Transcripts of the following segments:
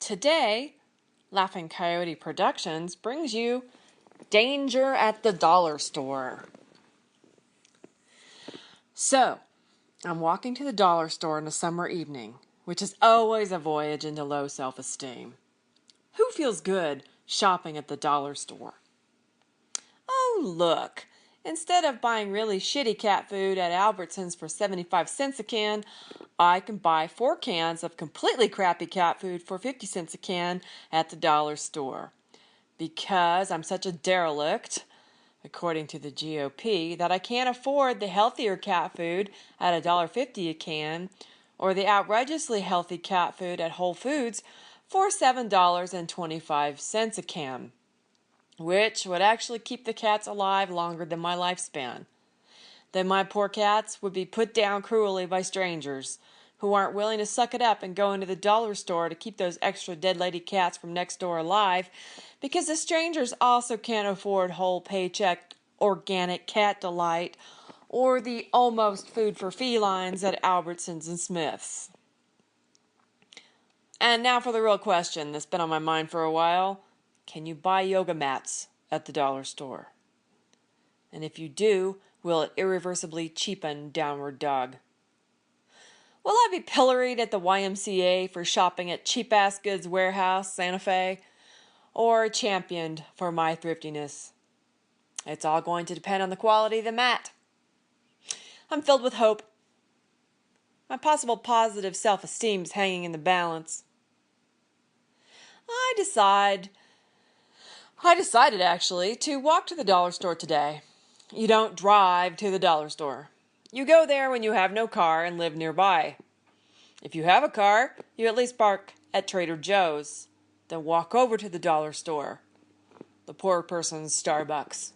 Today, Laughing Coyote Productions brings you Danger at the Dollar Store. So, I'm walking to the dollar store on a summer evening, which is always a voyage into low self-esteem. Who feels good shopping at the dollar store? Oh, look! Instead of buying really shitty cat food at Albertsons for 75 cents a can, I can buy 4 cans of completely crappy cat food for 50 cents a can at the dollar store. Because I'm such a derelict, according to the GOP, that I can't afford the healthier cat food at $1.50 a can or the outrageously healthy cat food at Whole Foods for $7.25 a can, which would actually keep the cats alive longer than my lifespan. Then my poor cats would be put down cruelly by strangers who aren't willing to suck it up and go into the dollar store to keep those extra dead lady cats from next door alive, because the strangers also can't afford whole paycheck organic cat delight or the almost food for felines at Albertsons and Smith's. And now for the real question that's been on my mind for a while. Can you buy yoga mats at the dollar store? And if you do, will it irreversibly cheapen Downward Dog? Will I be pilloried at the YMCA for shopping at Cheap-Ass Goods Warehouse, Santa Fe, or championed for my thriftiness? It's all going to depend on the quality of the mat. I'm filled with hope. My possible positive self-esteem is hanging in the balance. I decided actually to walk to the dollar store today. You don't drive to the dollar store. You go there when you have no car and live nearby. If you have a car, you at least park at Trader Joe's, then walk over to the dollar store, the poor person's Starbucks.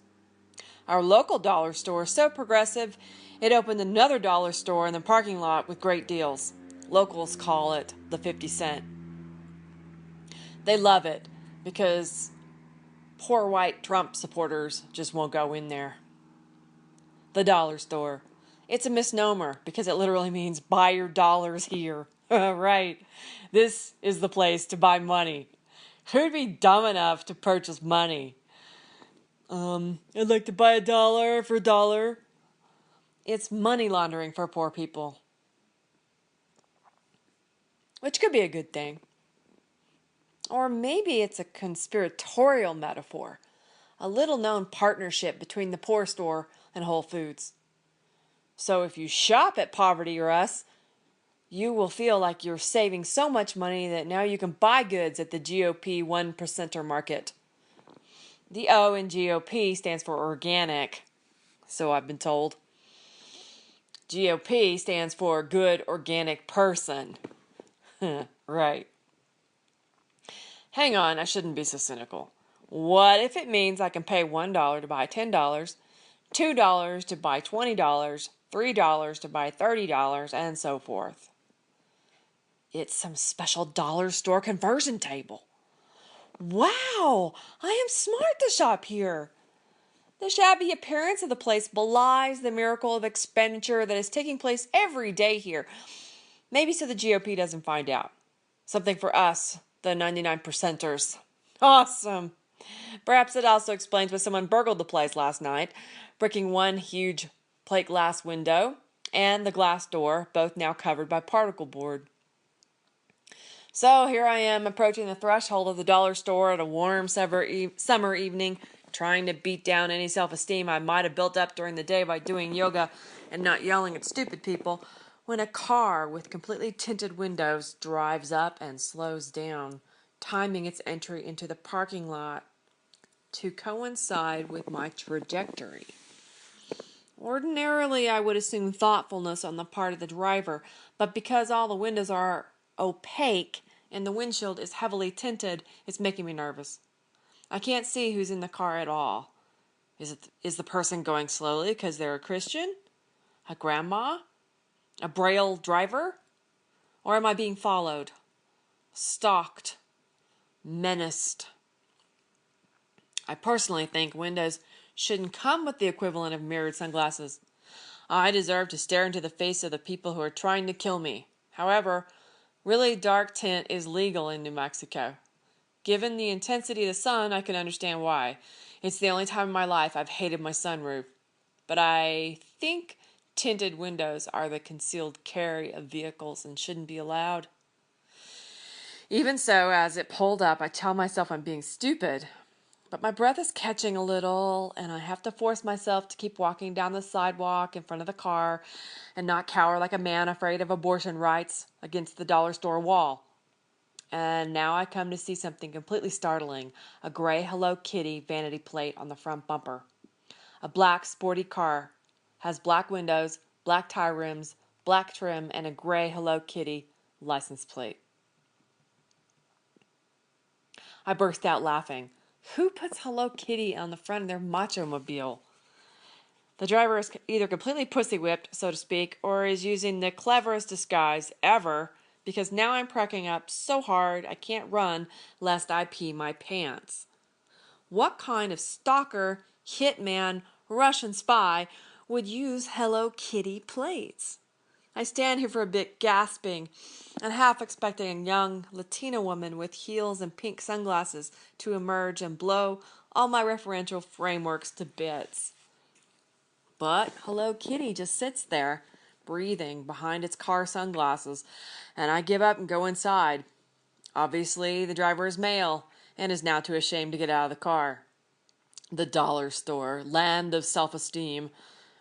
Our local dollar store is so progressive, it opened another dollar store in the parking lot with great deals. Locals call it the 50 cent. They love it because poor white Trump supporters just won't go in there. The dollar store. It's a misnomer because it literally means buy your dollars here. Right. This is the place to buy money. Who'd be dumb enough to purchase money? I'd like to buy a dollar for a dollar. It's money laundering for poor people. Which could be a good thing. Or maybe it's a conspiratorial metaphor. A little-known partnership between the poor store and Whole Foods. So if you shop at Poverty or Us, you will feel like you're saving so much money that now you can buy goods at the GOP 1%er market. The O in GOP stands for organic, so I've been told. GOP stands for good organic person. Right. Hang on, I shouldn't be so cynical. What if it means I can pay $1 to buy $10, $2 to buy $20, $3 to buy $30, and so forth? It's some special dollar store conversion table. Wow, I am smart to shop here. The shabby appearance of the place belies the miracle of expenditure that is taking place every day here. Maybe so the GOP doesn't find out. Something for us, the 99%ers. Awesome. Perhaps it also explains why someone burgled the place last night, breaking one huge plate glass window and the glass door, both now covered by particle board. So here I am approaching the threshold of the dollar store at a warm summer evening, trying to beat down any self-esteem I might have built up during the day by doing yoga and not yelling at stupid people, when a car with completely tinted windows drives up and slows down, timing its entry into the parking lot to coincide with my trajectory. Ordinarily, I would assume thoughtfulness on the part of the driver, but because all the windows are opaque and the windshield is heavily tinted, it's making me nervous. I can't see who's in the car at all. Is the person going slowly because they're a Christian? A grandma? A braille driver? Or am I being followed? Stalked? Menaced? I personally think windows shouldn't come with the equivalent of mirrored sunglasses. I deserve to stare into the face of the people who are trying to kill me. However, Really dark tint is legal in New Mexico. Given the intensity of the sun, I can understand why. It's the only time in my life I've hated my sunroof. But I think tinted windows are the concealed carry of vehicles and shouldn't be allowed. Even so, as it pulled up, I tell myself I'm being stupid. But my breath is catching a little, and I have to force myself to keep walking down the sidewalk in front of the car and not cower like a man afraid of abortion rights against the dollar store wall. And now I come to see something completely startling, a gray Hello Kitty vanity plate on the front bumper. A black sporty car has black windows, black tire rims, black trim, and a gray Hello Kitty license plate. I burst out laughing. Who puts Hello Kitty on the front of their macho mobile? The driver is either completely pussy-whipped, so to speak, or is using the cleverest disguise ever, because now I'm cracking up so hard I can't run lest I pee my pants. What kind of stalker, hitman, Russian spy would use Hello Kitty plates? I stand here for a bit gasping and half expecting a young Latina woman with heels and pink sunglasses to emerge and blow all my referential frameworks to bits. But Hello Kitty just sits there, breathing behind its car sunglasses, and I give up and go inside. Obviously, the driver is male and is now too ashamed to get out of the car. The dollar store, land of self-esteem.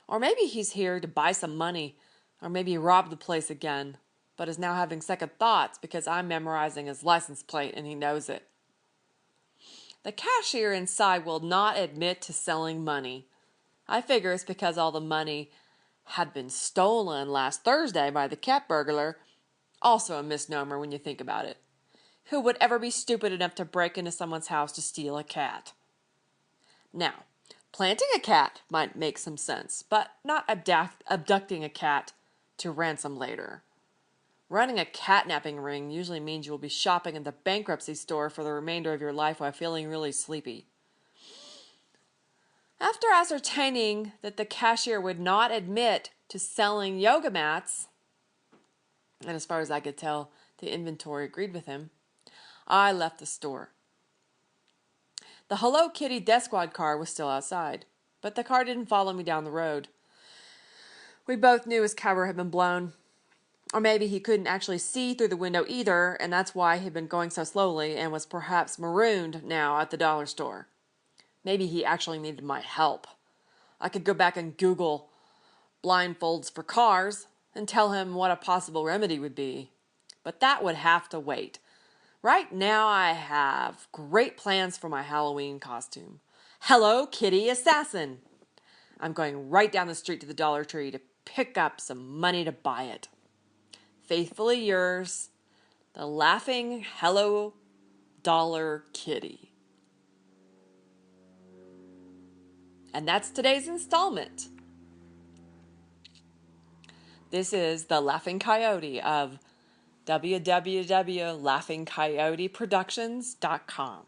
Or maybe he's here to buy some money, or maybe rob the place again, but is now having second thoughts because I'm memorizing his license plate and he knows it. The cashier inside will not admit to selling money. I figure it's because all the money had been stolen last Thursday by the cat burglar. Also a misnomer when you think about it. Who would ever be stupid enough to break into someone's house to steal a cat? Now, planting a cat might make some sense, but not abducting a cat to ransom later. Running a catnapping ring usually means you will be shopping at the bankruptcy store for the remainder of your life while feeling really sleepy. After ascertaining that the cashier would not admit to selling yoga mats, and as far as I could tell, the inventory agreed with him, I left the store. The Hello Kitty Death Squad car was still outside, but the car didn't follow me down the road. We both knew his cover had been blown, or maybe he couldn't actually see through the window either, and that's why he'd been going so slowly and was perhaps marooned now at the dollar store. Maybe he actually needed my help. I could go back and Google blindfolds for cars and tell him what a possible remedy would be. But that would have to wait. Right now I have great plans for my Halloween costume. Hello Kitty Assassin. I'm going right down the street to the Dollar Tree to pick up some money to buy it. Faithfully yours, the laughing Hello Dollar Kitty. And that's today's installment. This is the Laughing Coyote of www.laughingcoyoteproductions.com.